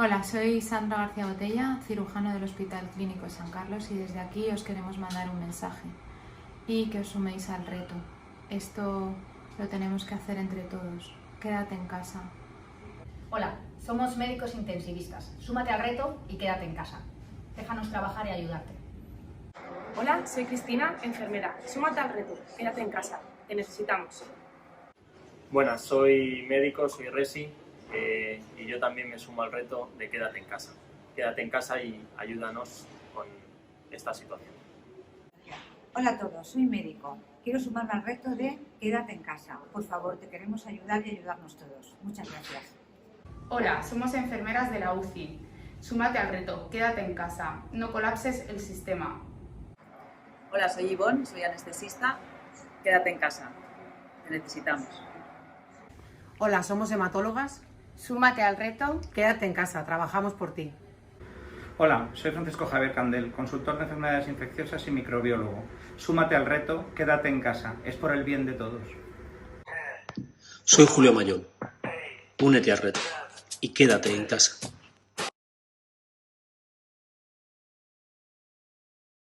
Hola, soy Sandra García Botella, cirujano del Hospital Clínico San Carlos, y desde aquí os queremos mandar un mensaje y que os suméis al reto. Esto lo tenemos que hacer entre todos. Quédate en casa. Hola, somos médicos intensivistas. Súmate al reto y quédate en casa. Déjanos trabajar y ayudarte. Hola, soy Cristina, enfermera. Súmate al reto, quédate en casa, te necesitamos. Buenas, soy médico, soy Resi y yo también me sumo al reto de quédate en casa. Quédate en casa y ayúdanos con esta situación. Hola a todos, soy médico. Quiero sumarme al reto de quédate en casa. Por favor, te queremos ayudar y ayudarnos todos. Muchas gracias. Hola, somos enfermeras de la UCI. Súmate al reto, quédate en casa, no colapses el sistema. Hola, soy Ivonne, soy anestesista. Quédate en casa, te necesitamos. Hola, somos hematólogas. Súmate al reto. Quédate en casa, trabajamos por ti. Hola, soy Francisco Javier Candel, consultor de enfermedades infecciosas y microbiólogo. Súmate al reto, quédate en casa, es por el bien de todos. Soy Julio Mayón. Únete al reto y quédate en casa.